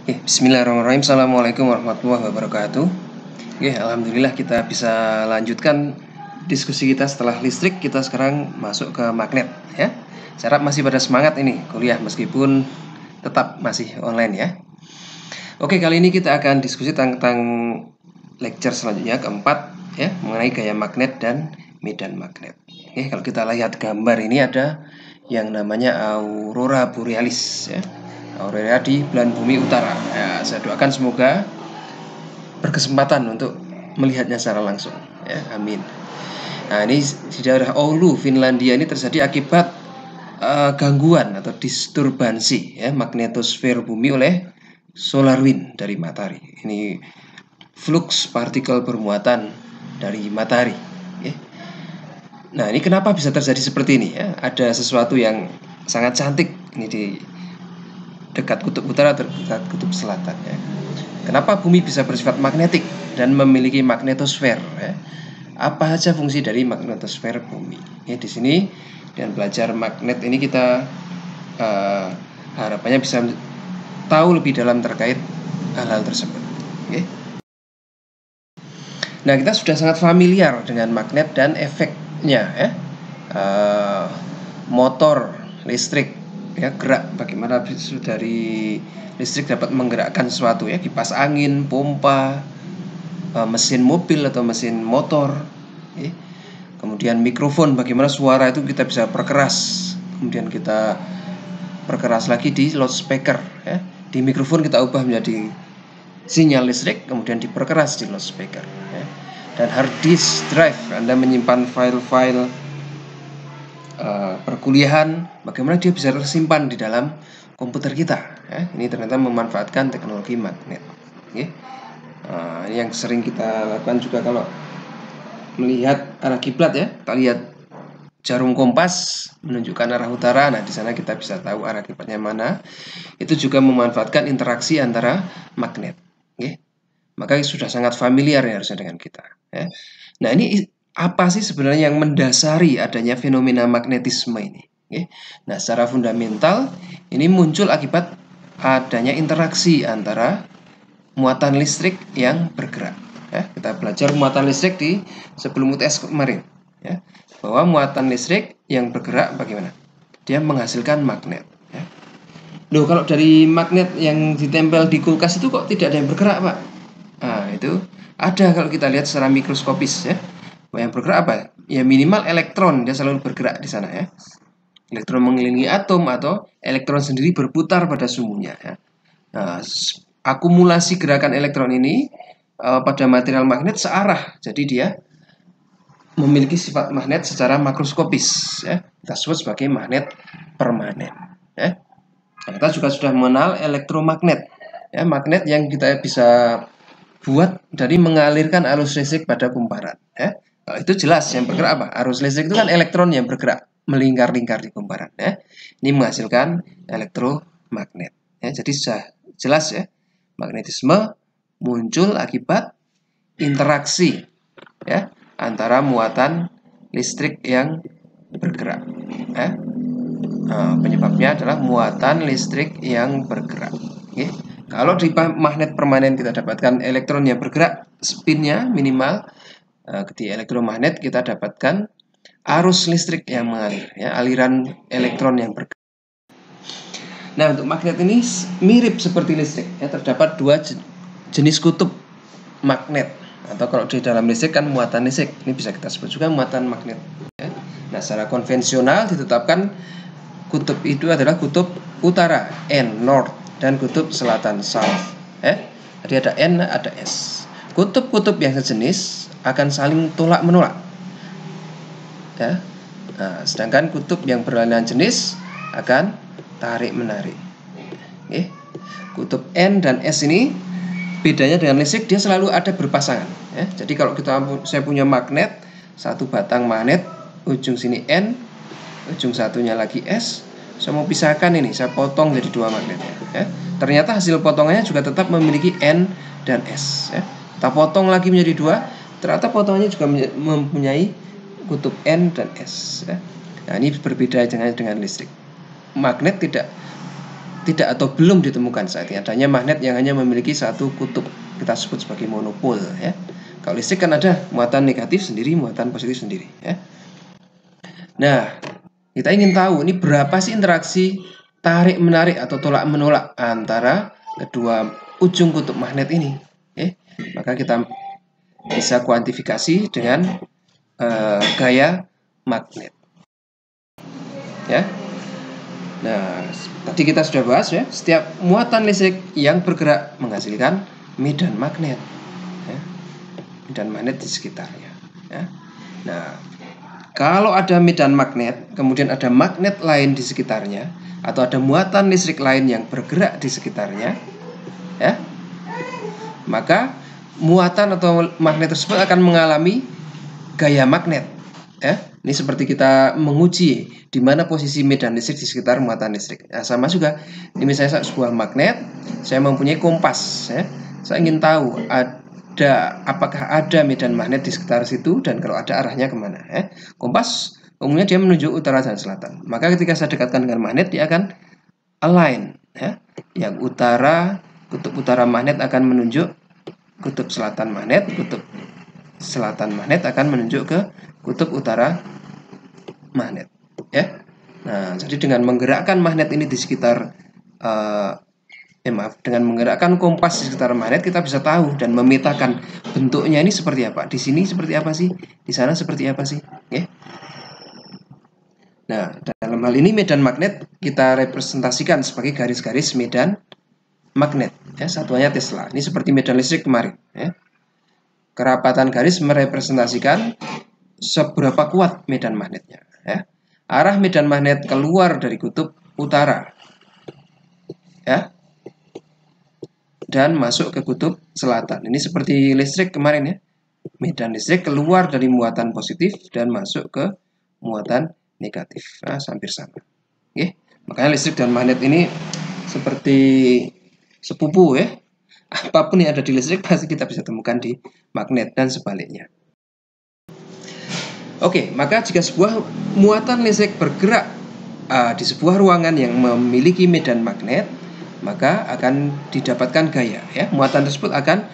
Bismillahirrahmanirrahim. Assalamualaikum warahmatullahi wabarakatuh. Alhamdulillah kita bisa lanjutkan diskusi kita setelah listrik. Kita sekarang masuk ke magnet ya. Saya harap masih pada semangat ini kuliah meskipun tetap masih online ya. Kali ini kita akan diskusi tentang lecture selanjutnya keempat ya, mengenai gaya magnet dan medan magnet. Kalau kita lihat gambar ini ada yang namanya aurora borealis ya. Aurora di belahan bumi utara ya, saya doakan semoga berkesempatan untuk melihatnya secara langsung ya, amin. Nah, ini di daerah Oulu, Finlandia ini terjadi akibat gangguan atau disturbansi ya, magnetosfer bumi oleh solar wind dari matahari. Ini flux partikel bermuatan dari matahari ya. Nah, ini kenapa bisa terjadi seperti ini ya? Ada sesuatu yang sangat cantik ini di dekat kutub utara atau dekat kutub selatan ya. Kenapa bumi bisa bersifat magnetik dan memiliki magnetosfer ya? Apa saja fungsi dari magnetosfer bumi? Ya, di sini dengan belajar magnet ini kita harapannya bisa tahu lebih dalam terkait hal-hal tersebut. Nah, kita sudah sangat familiar dengan magnet dan efeknya ya. Motor listrik ya, gerak, bagaimana dari listrik dapat menggerakkan sesuatu ya, kipas angin, pompa, mesin mobil atau mesin motor ya. Kemudian mikrofon, bagaimana suara itu kita bisa perkeras, kemudian kita perkeras lagi di loudspeaker ya. Di mikrofon kita ubah menjadi sinyal listrik, kemudian diperkeras di loudspeaker ya. Dan hard disk drive, Anda menyimpan file-file perkuliahan, bagaimana dia bisa tersimpan di dalam komputer kita ya. Ini ternyata memanfaatkan teknologi magnet ya. Ini yang sering kita lakukan juga kalau melihat arah kiblat ya. Kita lihat jarum kompas menunjukkan arah utara. Nah, di sana kita bisa tahu arah kiblatnya mana. Itu juga memanfaatkan interaksi antara magnet ya. Maka sudah sangat familiar ya harusnya dengan kita ya. Nah, ini apa sih sebenarnya yang mendasari adanya fenomena magnetisme ini? Nah, secara fundamental ini muncul akibat adanya interaksi antara muatan listrik yang bergerak. Ya, kita belajar muatan listrik di sebelum UTS kemarin. Ya, bahwa muatan listrik yang bergerak bagaimana? Dia menghasilkan magnet. Ya. Loh, kalau dari magnet yang ditempel di kulkas itu kok tidak ada yang bergerak, Pak? Nah, itu ada kalau kita lihat secara mikroskopis ya. Yang bergerak apa? Ya minimal elektron, dia selalu bergerak di sana ya. Elektron mengelilingi atom atau elektron sendiri berputar pada sumbunya ya. Nah, akumulasi gerakan elektron ini pada material magnet searah. Jadi dia memiliki sifat magnet secara makroskopis ya. Kita sebut sebagai magnet permanen ya. Nah, kita juga sudah mengenal elektromagnet ya, magnet yang kita bisa buat dari mengalirkan arus listrik pada kumparan ya. Kalau itu jelas yang bergerak apa? Arus listrik itu kan elektron yang bergerak melingkar-lingkar di kumparan ya. Ini menghasilkan elektromagnet ya. Jadi sudah jelas ya, magnetisme muncul akibat interaksi ya antara muatan listrik yang bergerak ya. Penyebabnya adalah muatan listrik yang bergerak ya. Kalau di magnet permanen kita dapatkan elektron yang bergerak, spinnya minimal. Di elektromagnet kita dapatkan arus listrik yang mengalir ya, aliran elektron yang bergerak. Nah, untuk magnet ini mirip seperti listrik ya, terdapat dua jenis kutub magnet, atau kalau di dalam listrik kan muatan listrik, ini bisa kita sebut juga muatan magnet ya. Nah, secara konvensional ditetapkan kutub itu adalah kutub utara N, North, dan kutub selatan South ya. Jadi ada N, ada S. Kutub-kutub yang sejenis akan saling tolak menolak ya. Nah, sedangkan kutub yang berlawanan jenis akan tarik menarik. Kutub N dan S ini bedanya dengan listrik, dia selalu ada berpasangan ya. Jadi kalau saya punya magnet, satu batang magnet, ujung sini N, ujung satunya lagi S, saya mau pisahkan ini, saya potong jadi dua magnetnya ya. Ternyata hasil potongannya juga tetap memiliki N dan S ya. Kita potong lagi menjadi dua, ternyata potongannya juga mempunyai kutub N dan S ya. Nah, ini berbeda dengan listrik. Magnet tidak atau belum ditemukan saat ini adanya magnet yang hanya memiliki satu kutub, kita sebut sebagai monopol ya. Kalau listrik kan ada muatan negatif sendiri, muatan positif sendiri ya. Nah, kita ingin tahu ini berapa sih interaksi tarik menarik atau tolak menolak antara kedua ujung kutub magnet ini ya. Maka kita bisa kuantifikasi dengan gaya magnet ya. Nah, tadi kita sudah bahas ya, setiap muatan listrik yang bergerak menghasilkan medan magnet ya. Medan magnet di sekitarnya ya. Nah, kalau ada medan magnet, kemudian ada magnet lain di sekitarnya, atau ada muatan listrik lain yang bergerak di sekitarnya ya, maka muatan atau magnet tersebut akan mengalami gaya magnet ya. Ini seperti kita menguji di mana posisi medan listrik di sekitar muatan listrik. Nah, sama juga, ini misalnya sebuah magnet, saya mempunyai kompas ya. Saya ingin tahu apakah ada medan magnet di sekitar situ, dan kalau ada arahnya kemana ya. Kompas umumnya dia menunjuk utara dan selatan. Maka ketika saya dekatkan dengan magnet, dia akan align ya. Yang utara, kutub utara magnet akan menunjuk kutub selatan magnet, kutub selatan magnet akan menunjuk ke kutub utara magnet ya. Nah, jadi dengan menggerakkan magnet ini di sekitar dengan menggerakkan kompas di sekitar magnet, kita bisa tahu dan memetakan bentuknya ini seperti apa. Di sini seperti apa sih? Di sana seperti apa sih? Ya. Nah, dalam hal ini medan magnet kita representasikan sebagai garis-garis medan magnet ya, satuannya Tesla. Ini seperti medan listrik kemarin ya. Kerapatan garis merepresentasikan seberapa kuat medan magnetnya ya. Arah medan magnet keluar dari kutub utara ya, dan masuk ke kutub selatan. Ini seperti listrik kemarin ya. Medan listrik keluar dari muatan positif dan masuk ke muatan negatif. Nah, hampir sama. Oke. Makanya listrik dan magnet ini seperti sepupu ya. Apapun yang ada di listrik pasti kita bisa temukan di magnet dan sebaliknya. Oke, maka jika sebuah muatan listrik bergerak di sebuah ruangan yang memiliki medan magnet, maka akan didapatkan gaya ya. Muatan tersebut akan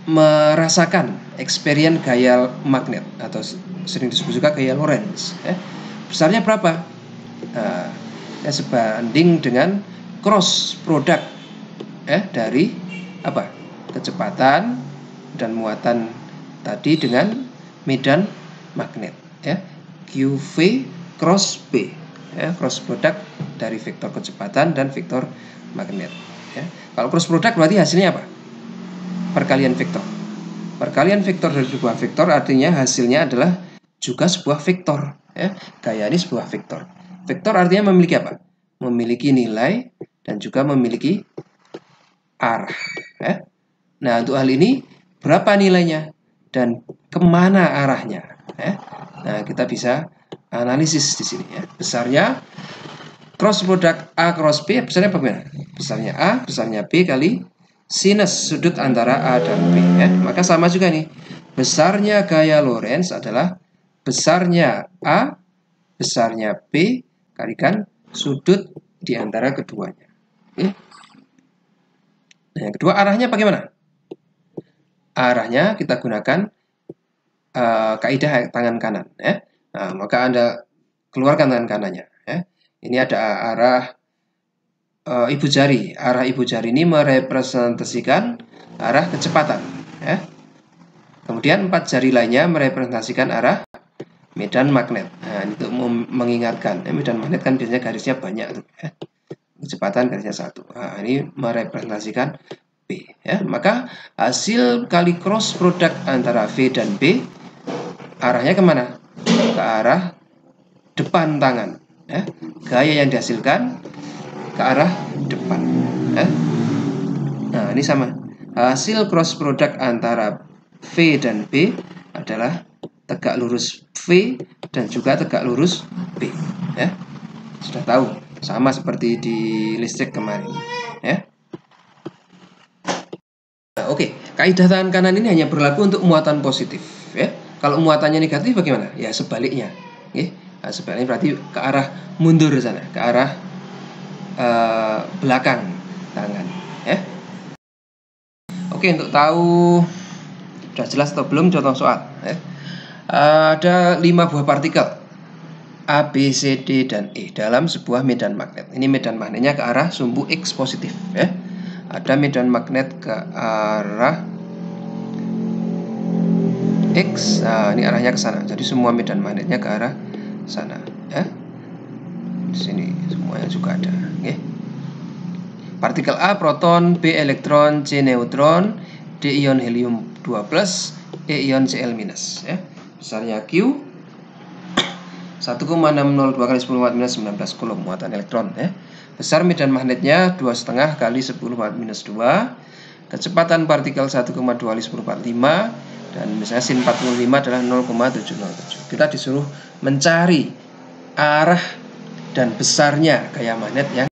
merasakan experience gaya magnet atau sering disebut juga gaya Lorentz ya. Besarnya berapa? Ya, sebanding dengan cross product ya, dari apa? Kecepatan dan muatan tadi dengan medan magnet ya. QV cross B ya, cross product dari vektor kecepatan dan vektor magnet ya. Kalau cross product berarti hasilnya apa? Perkalian vektor. Perkalian vektor dari sebuah vektor artinya hasilnya adalah juga sebuah vektor ya. Gaya ini sebuah vektor. Vektor artinya memiliki apa? Memiliki nilai dan juga memiliki arah ya. Nah, untuk hal ini berapa nilainya dan kemana arahnya ya? Nah, kita bisa analisis di sini ya. Besarnya cross product A cross B, besarnya bagaimana? Besarnya A, besarnya B kali sinus sudut antara A dan B ya. Maka sama juga nih. Besarnya gaya Lorentz adalah besarnya A, besarnya B kalikan sudut di antara keduanya. Oke. Nah, yang kedua, arahnya bagaimana? Arahnya kita gunakan kaidah tangan kanan ya. Nah, maka Anda keluarkan tangan kanannya ya. Ini ada arah ibu jari. Arah ibu jari ini merepresentasikan arah kecepatan ya. Kemudian 4 jari lainnya merepresentasikan arah medan magnet. Nah, untuk mengingatkan ya, medan magnet kan biasanya garisnya banyak tuh ya. Kecepatan garisnya 1. Nah, ini merepresentasikan B ya. Maka hasil kali cross product antara V dan B arahnya kemana? Ke arah depan tangan ya. Gaya yang dihasilkan ke arah depan ya. Nah, ini sama. Hasil cross product antara V dan B adalah tegak lurus V dan juga tegak lurus B ya. Sudah tahu, sama seperti di listrik kemarin ya. Nah, oke, kaidah tangan kanan ini hanya berlaku untuk muatan positif ya. Kalau muatannya negatif bagaimana? Ya sebaliknya. Oke. Nah, sebaliknya berarti ke arah mundur sana, ke arah belakang tangan ya. Oke, untuk tahu sudah jelas atau belum, contoh soal ya. Ada 5 buah partikel A, B, C, D, dan E dalam sebuah medan magnet. Ini medan magnetnya ke arah sumbu X positif ya. Ada medan magnet ke arah X. Nah, ini arahnya ke sana. Jadi semua medan magnetnya ke arah sana ya. Di sini semuanya juga ada. Oke. Partikel A proton, B elektron, C neutron, D ion helium 2+, E ion Cl-. Ya. Besarnya Q 1,602 × 10⁻⁻19 coulomb muatan elektron ya. Besar medan magnetnya 2,5 × 10⁻². Kecepatan partikel 1,2 × 10⁻⁵. Dan misalnya sin 45 adalah 0,707. Kita disuruh mencari arah dan besarnya gaya magnet yang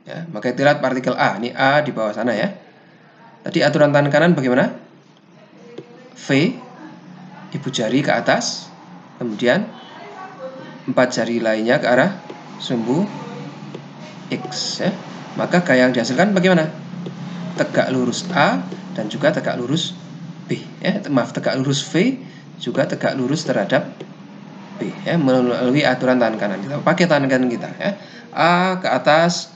ya, maka kita lihat partikel A. Ini A di bawah sana ya. Tadi aturan tangan kanan bagaimana? V, ibu jari ke atas, kemudian 4 jari lainnya ke arah sumbu X ya. Maka gaya yang dihasilkan bagaimana? Tegak lurus A dan juga tegak lurus B ya. Maaf, tegak lurus V juga tegak lurus terhadap B ya, melalui aturan tangan kanan. Kita pakai tangan kanan kita ya. A ke atas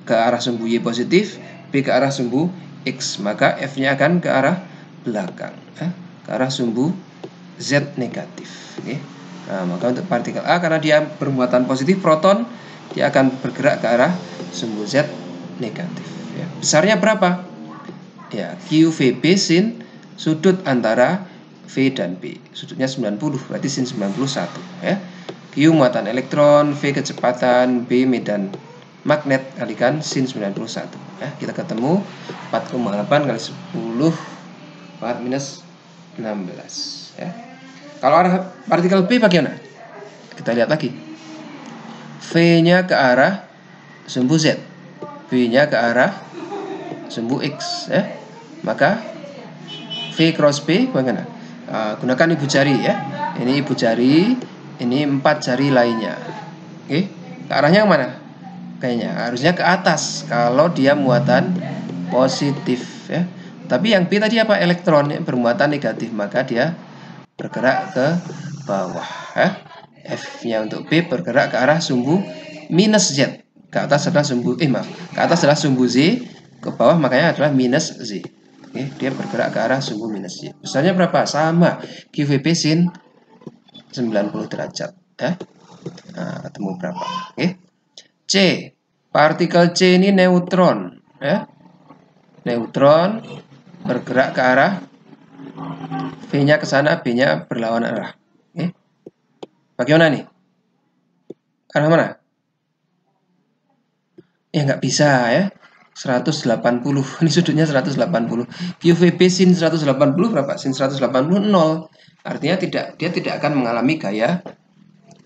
ke arah sumbu Y positif, B ke arah sumbu X, maka F-nya akan ke arah belakang ya, ke arah sumbu Z negatif. Oke. Nah, maka untuk partikel A, karena dia bermuatan positif proton, dia akan bergerak ke arah sumbu Z negatif ya. Besarnya berapa? Ya, QVB sin sudut antara V dan B. Sudutnya 90, berarti sin 91 ya. Q muatan elektron, V kecepatan, B medan magnet, kalikan sin 91 ya. Kita ketemu 4,8 × 10⁻⁻16 ya. Kalau arah partikel B bagaimana? Kita lihat lagi. V-nya ke arah sumbu Z, B-nya ke arah sumbu X ya. Maka V cross B bagaimana? Gunakan ibu jari ya. Ini ibu jari, ini 4 jari lainnya. Oke. Ke arahnya mana? Kayaknya harusnya ke atas kalau dia muatan positif ya. Tapi yang B tadi apa? Elektron yang bermuatan negatif, maka dia bergerak ke bawah ya. F-nya untuk B bergerak ke arah sumbu minus Z. Ke atas adalah sumbu ke atas adalah sumbu Z, ke bawah makanya adalah minus Z. Oke, dia bergerak ke arah sumbu minus Z. Besarnya berapa? Sama, QVB sin 90 derajat ya. Nah, ketemu berapa? Oke. C, partikel C ini neutron ya. Neutron bergerak ke arah V-nya ke sana, B-nya berlawan arah. Oke. Bagaimana nih? Arah mana? Ya nggak bisa ya. 180. Ini sudutnya 180. QVB sin 180 berapa? Sin 180 0. Artinya dia tidak akan mengalami gaya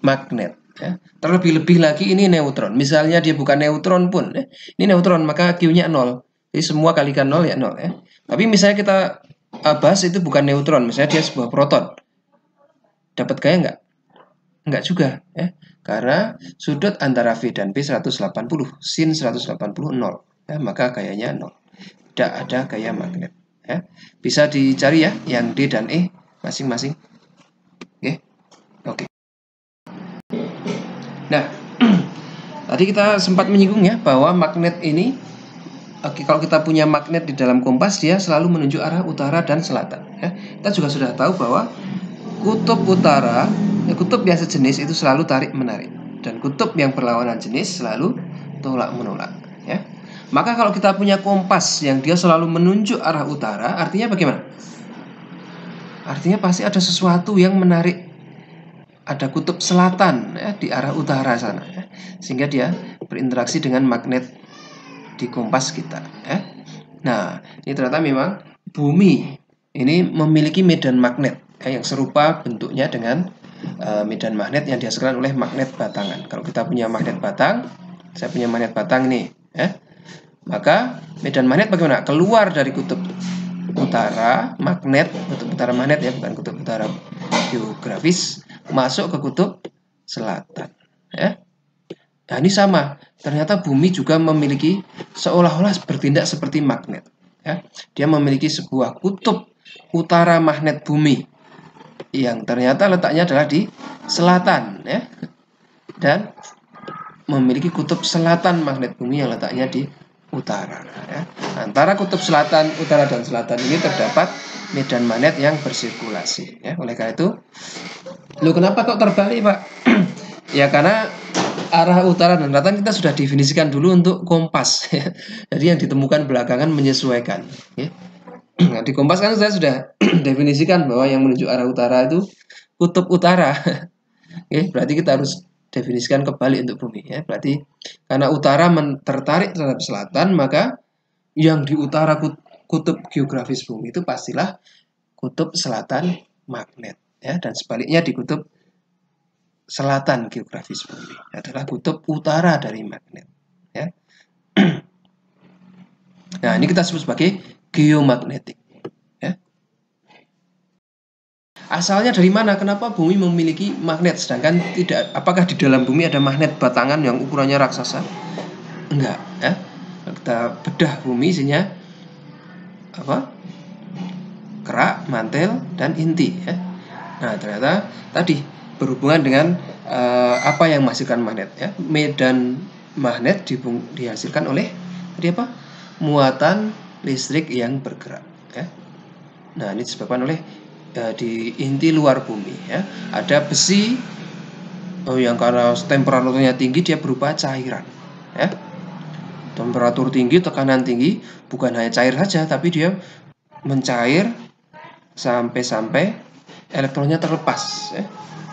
magnet ya. Terlebih-lebih lagi ini neutron. Misalnya dia bukan neutron pun ya. Ini neutron maka Q-nya 0. Jadi semua kalikan 0 ya 0 ya. Tapi misalnya kita bahas itu bukan neutron, misalnya dia sebuah proton. Dapat gaya nggak? Enggak juga ya. Karena sudut antara V dan B 180, sin 180 0 ya, maka gayanya 0. Tidak ada gaya magnet ya. Bisa dicari ya yang D dan E masing-masing. Oke. Nah, tadi kita sempat menyinggung ya bahwa magnet ini kalau kita punya magnet di dalam kompas, dia selalu menunjuk arah utara dan selatan ya. Kita juga sudah tahu bahwa kutub utara, kutub yang sejenis itu selalu tarik-menarik, dan kutub yang berlawanan jenis selalu tolak-menolak ya. Maka kalau kita punya kompas yang dia selalu menunjuk arah utara, artinya bagaimana? Artinya pasti ada sesuatu yang menarik, ada kutub selatan ya, di arah utara sana ya. Sehingga dia berinteraksi dengan magnet di kompas kita ya. Nah, ini ternyata memang bumi ini memiliki medan magnet yang serupa bentuknya dengan medan magnet yang dihasilkan oleh magnet batangan. Kalau kita punya magnet batang, saya punya magnet batang nih ya. Maka medan magnet bagaimana? Keluar dari kutub utara magnet, kutub utara magnet ya, bukan kutub utara geografis, masuk ke kutub selatan ya. Nah, ini sama. Ternyata bumi juga memiliki seolah-olah bertindak seperti magnet. Ya. Dia memiliki sebuah kutub utara magnet bumi yang ternyata letaknya adalah di selatan, ya. Dan memiliki kutub selatan magnet bumi yang letaknya di utara. Ya. Antara kutub selatan, utara, dan selatan ini terdapat medan magnet yang bersirkulasi. Ya. Oleh karena itu, kenapa kok terbalik, Pak? Ya karena arah utara dan selatan kita sudah definisikan dulu untuk kompas. Ya. Jadi yang ditemukan belakangan menyesuaikan. Ya. Nah, di kompas kan saya sudah definisikan bahwa yang menuju arah utara itu kutub utara. Oke, berarti kita harus definisikan kebalik untuk bumi. Ya. Berarti karena utara tertarik terhadap selatan, maka yang di utara kutub geografis bumi itu pastilah kutub selatan magnet. Ya. Dan sebaliknya di kutub selatan geografis bumi adalah kutub utara dari magnet. Ya. Nah, ini kita sebut sebagai geomagnetik. Ya. Asalnya dari mana? Kenapa bumi memiliki magnet sedangkan tidak? Apakah di dalam bumi ada magnet batangan yang ukurannya raksasa? Enggak. Ya. Kita bedah bumi isinya apa? Kerak, mantel, dan inti. Ya. Nah, ternyata tadi berhubungan dengan apa yang menghasilkan magnet. Ya. Medan magnet dihasilkan oleh tadi apa? Muatan listrik yang bergerak. Ya. Nah, ini disebabkan oleh di inti luar bumi. Ya. Ada besi yang karena temperaturnya tinggi dia berupa cairan. Ya. Temperatur tinggi, tekanan tinggi, bukan hanya cair saja, tapi dia mencair sampai elektronnya terlepas. Ya.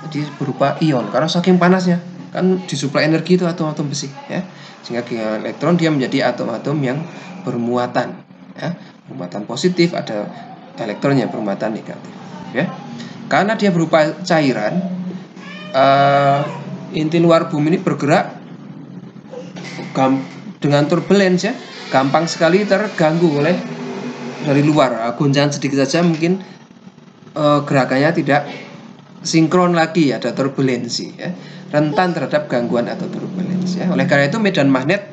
Jadi berupa ion karena saking panasnya kan disuplai energi itu atom-atom besi. Ya. Sehingga elektron dia menjadi atom-atom yang bermuatan. Ya. Bermuatan positif, ada elektronnya bermuatan negatif. Ya. Karena dia berupa cairan, inti luar bumi ini bergerak dengan turbulence, ya, gampang sekali terganggu oleh dari luar. Goncangan sedikit saja mungkin gerakannya tidak sinkron lagi, ada turbulensi, ya, rentan terhadap gangguan atau turbulensi. Ya. Oleh karena itu medan magnet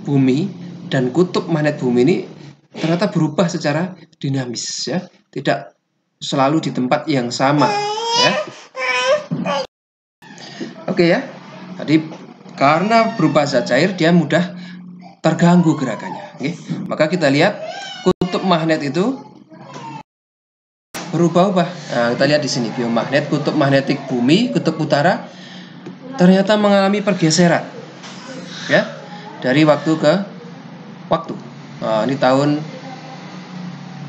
bumi dan kutub magnet bumi ini ternyata berubah secara dinamis, ya, tidak selalu di tempat yang sama. Ya. Oke, ya. Tadi karena berubah zat cair dia mudah terganggu gerakannya. Oke. Maka kita lihat kutub magnet itu berubah-ubah. Nah, kita lihat di sini geomagnet, kutub magnetik bumi, kutub utara ternyata mengalami pergeseran. Ya. Dari waktu ke waktu. Nah, ini tahun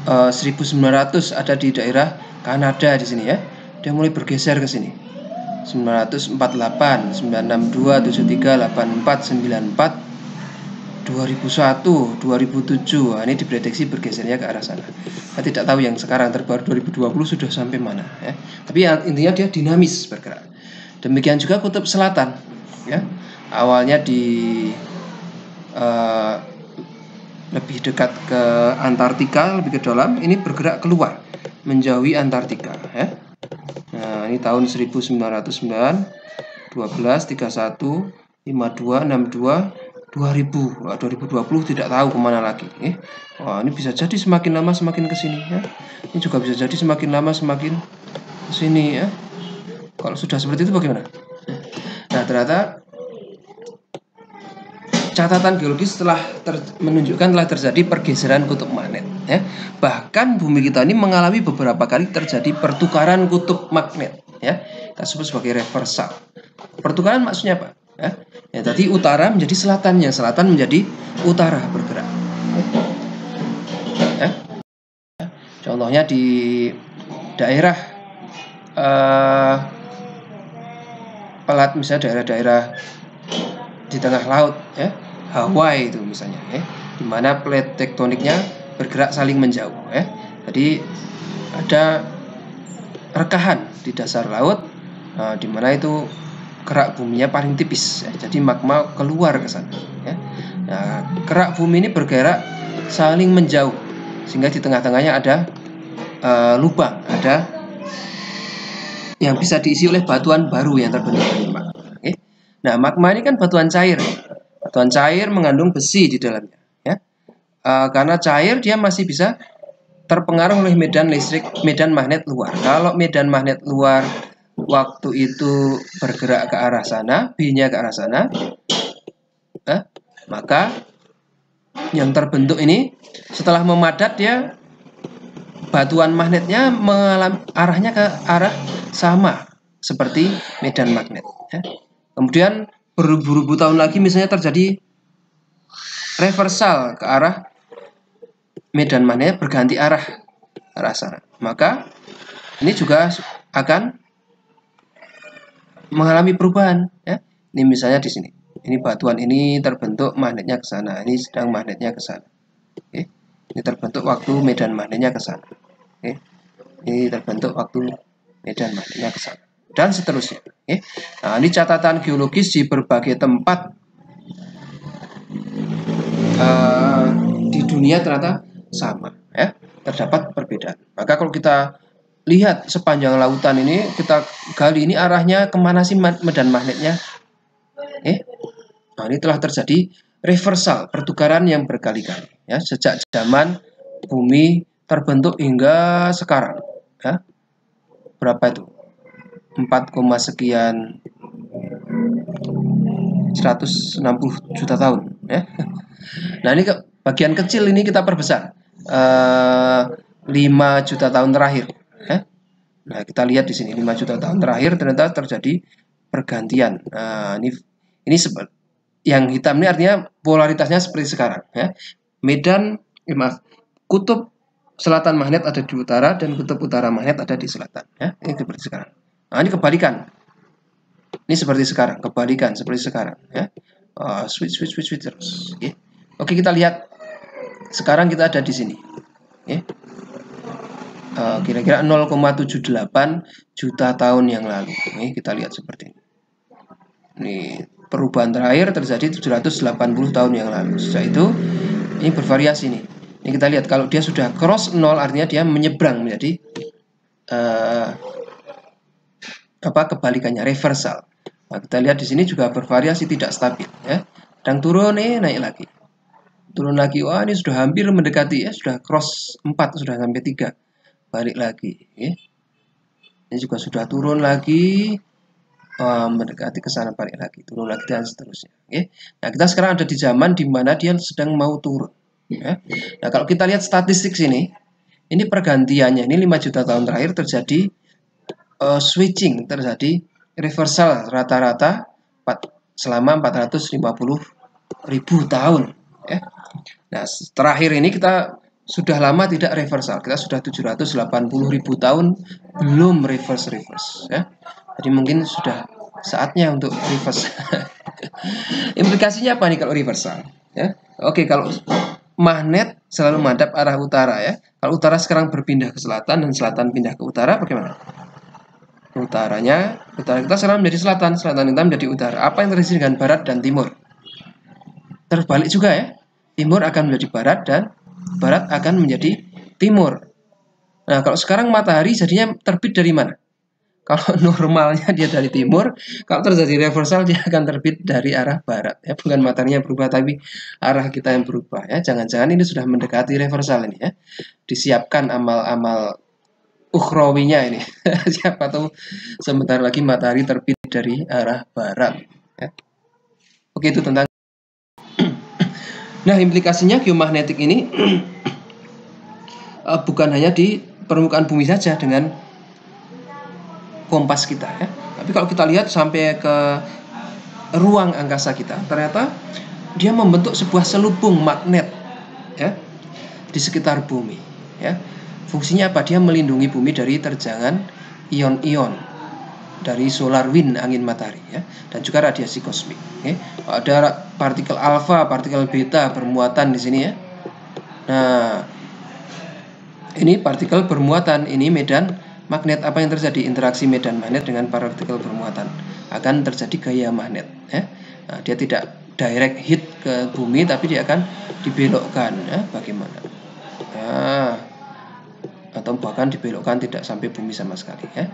1900 ada di daerah Kanada di sini, ya. Dia mulai bergeser ke sini. 1948, 962, 73, 84, 94, 2001, 2007. Nah, ini diprediksi bergesernya ke arah sana. Saya tidak tahu yang sekarang terbaru 2020 sudah sampai mana, ya. Tapi intinya dia dinamis bergerak. Demikian juga kutub selatan, ya. Awalnya di lebih dekat ke Antartika, lebih ke dalam, ini bergerak keluar menjauhi Antartika, ya. Nah, ini tahun 1909, 12, 31, 52, 62, 2000. 2020 tidak tahu kemana lagi. Wah, ini bisa jadi semakin lama semakin ke sini, ya. Ini juga bisa jadi semakin lama semakin ke sini, ya. Kalau sudah seperti itu bagaimana? Nah, ternyata catatan geologis telah menunjukkan telah terjadi pergeseran kutub magnet, ya. Bahkan bumi kita ini mengalami beberapa kali terjadi pertukaran kutub magnet, ya. Kita sebut sebagai reversal. Pertukaran maksudnya apa? Ya, tadi utara menjadi selatan, yang selatan menjadi utara bergerak. Ya. Contohnya di daerah pelat, misalnya daerah-daerah di tengah laut, ya, Hawaii itu misalnya, ya, di mana plate tektoniknya bergerak saling menjauh, ya. Jadi ada rekahan di dasar laut, di mana itu kerak buminya paling tipis, ya. Jadi magma keluar ke sana, ya. Nah, kerak bumi ini bergerak saling menjauh sehingga di tengah-tengahnya ada lubang, ada yang bisa diisi oleh batuan baru yang terbentuk dari magma. Okay. Nah, magma ini kan batuan cair. Batuan cair mengandung besi di dalamnya, ya. Karena cair dia masih bisa terpengaruh oleh medan listrik, medan magnet luar. Kalau medan magnet luar waktu itu bergerak ke arah sana, B-nya ke arah sana, maka yang terbentuk ini setelah memadat dia batuan magnetnya mengalami arahnya ke arah sama seperti medan magnet, ya. Kemudian beribu-ribu tahun lagi misalnya terjadi reversal ke arah medan magnet, berganti arah sana, maka ini juga akan mengalami perubahan, ya. Ini misalnya di sini, ini batuan ini terbentuk magnetnya ke sana, ini sedang magnetnya ke sana. Oke. Ini terbentuk waktu medan magnetnya ke sana. Oke. Ini terbentuk waktu medan magnetnya ke sana, dan seterusnya. Oke. Nah, ini catatan geologis di berbagai tempat di dunia ternyata sama, ya. Terdapat perbedaan. Maka kalau kita lihat sepanjang lautan ini, kita gali ini arahnya kemana sih medan magnetnya? Nah, ini telah terjadi reversal, pertukaran yang berkali-kali, ya, sejak zaman bumi terbentuk hingga sekarang, ya. Berapa itu? 4, sekian 160 juta tahun, ya. Nah, ini bagian kecil ini kita perbesar, 5 juta tahun terakhir, ya. Nah, kita lihat di sini 5 juta tahun terakhir ternyata terjadi pergantian. Nah, ini yang hitam ini artinya polaritasnya seperti sekarang, ya. Kutub selatan magnet ada di utara dan kutub utara magnet ada di selatan, ya. Ini seperti sekarang. Nah, ini kebalikan. Ini seperti sekarang, kebalikan seperti sekarang, ya. Switch terus. Okay. Oke, kita lihat sekarang kita ada di sini. Okay. Kira-kira 0,78 juta tahun yang lalu. Ini kita lihat seperti ini. Ini perubahan terakhir terjadi 780 tahun yang lalu. Sejak itu ini bervariasi nih. Ini kita lihat kalau dia sudah cross 0 artinya dia menyeberang menjadi kebalikannya, reversal. Nah, kita lihat di sini juga bervariasi, tidak stabil, ya. Sedang turun naik lagi. Turun lagi. Wah, ini sudah hampir mendekati, ya, sudah cross 4, sudah sampai 3. Balik lagi, ya. Ini juga sudah turun lagi, mendekati ke sana, balik lagi, turun lagi, dan seterusnya. Ya. Nah, kita sekarang ada di zaman di mana dia sedang mau turun, ya. Nah, kalau kita lihat statistik sini, ini pergantiannya, ini 5 juta tahun terakhir terjadi switching, terjadi reversal rata-rata selama 450.000 tahun, ya. Nah, terakhir ini kita sudah lama tidak reversal, kita sudah 780.000 tahun belum reverse, ya. Jadi mungkin sudah saatnya untuk reverse. Implikasinya apa nih kalau reversal, ya? Oke, kalau magnet selalu menghadap arah utara, ya. Kalau utara sekarang berpindah ke selatan dan selatan pindah ke utara, bagaimana? Utara kita sekarang menjadi selatan kita menjadi utara. Apa yang terjadi dengan barat dan timur? Terbalik juga, ya. Timur akan menjadi barat dan barat akan menjadi timur. Nah, kalau sekarang matahari jadinya terbit dari mana? Kalau normalnya dia dari timur, kalau terjadi reversal dia akan terbit dari arah barat, ya. Bukan mataharinya berubah, tapi arah kita yang berubah, ya. Jangan-jangan ini sudah mendekati reversal ini, ya. Disiapkan amal-amal ukhrawinya ini. Siapa tahu sebentar lagi matahari terbit dari arah barat, ya. Oke, itu tentang. Nah, implikasinya geomagnetik ini bukan hanya di permukaan bumi saja dengan kompas kita, ya. Tapi kalau kita lihat sampai ke ruang angkasa kita, ternyata dia membentuk sebuah selubung magnet, ya, di sekitar bumi, ya. Fungsinya apa? Dia melindungi bumi dari terjangan ion-ion dari solar wind, angin matahari, ya, dan juga radiasi kosmik. Okay. Ada partikel alfa, partikel beta bermuatan di sini, ya. Nah, ini partikel bermuatan, ini medan magnet. Apa yang terjadi? Interaksi medan magnet dengan partikel bermuatan akan terjadi gaya magnet, ya. Nah, dia tidak direct hit ke bumi, tapi dia akan dibelokkan, ya. Bagaimana? Nah, atau bahkan dibelokkan tidak sampai bumi sama sekali, ya.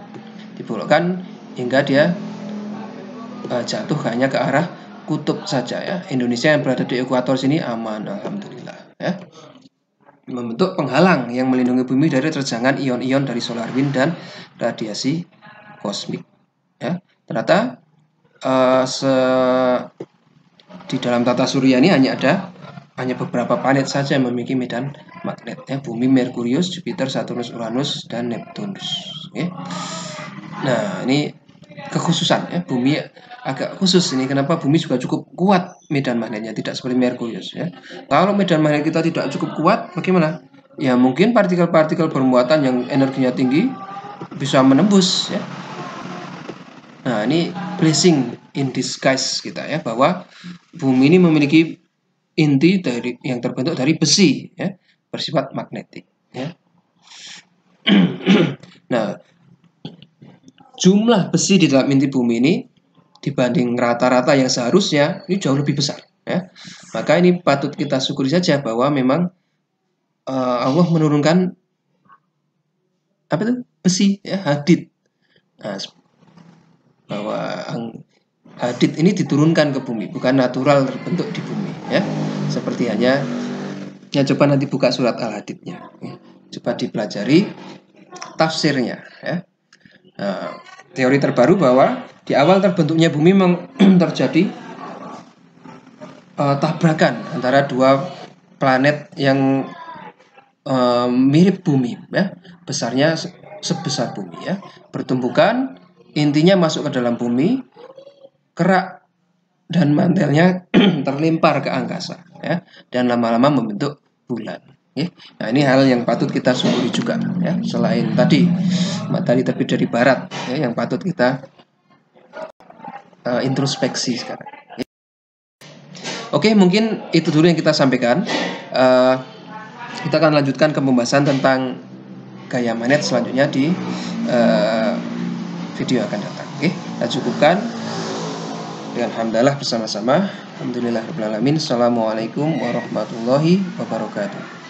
Dibelokkan hingga dia jatuh hanya ke arah kutub saja ya. Indonesia yang berada di ekuator sini aman, alhamdulillah ya. Membentuk penghalang yang melindungi bumi dari terjangan ion-ion dari solar wind dan radiasi kosmik ya. Ternyata di dalam tata surya ini hanya beberapa planet saja yang memiliki medan magnet ya. Bumi, Merkurius, Jupiter, Saturnus, Uranus, dan Neptunus ya. Nah, ini kekhususan ya. Bumi agak khusus ini. Kenapa? Bumi juga cukup kuat medan magnetnya, tidak seperti Merkurius ya. Kalau medan magnet kita tidak cukup kuat, bagaimana? Ya mungkin partikel-partikel bermuatan yang energinya tinggi bisa menembus ya. Nah, ini blessing in disguise kita ya, bahwa bumi ini memiliki inti yang terbentuk dari besi ya, bersifat magnetik ya. Nah, jumlah besi di dalam inti bumi ini dibanding rata-rata yang seharusnya ini jauh lebih besar ya. Maka ini patut kita syukuri saja bahwa memang Allah menurunkan apa itu? Besi ya, hadid. Nah, bahwa hadid ini diturunkan ke bumi, bukan natural terbentuk di bumi ya. Seperti hanya ya, coba nanti buka surat Al-Hadidnya ya. Coba dipelajari tafsirnya ya. Nah, teori terbaru bahwa di awal terbentuknya bumi memang terjadi tabrakan antara dua planet yang mirip bumi ya, besarnya sebesar bumi ya, bertumbukan, intinya masuk ke dalam bumi, kerak dan mantelnya terlempar ke angkasa ya, dan lama-lama membentuk bulan ya. Nah, ini hal yang patut kita syukuri juga ya, selain tadi matahari terbit dari barat ya, yang patut kita introspeksi sekarang ya. Oke, mungkin itu dulu yang kita sampaikan. Kita akan lanjutkan ke pembahasan tentang gaya magnet selanjutnya di video akan datang. Oke, kita cukupkan dengan hamdalah bersama-sama. Alhamdulillahirabbil alamin. Assalamualaikum warahmatullahi wabarakatuh.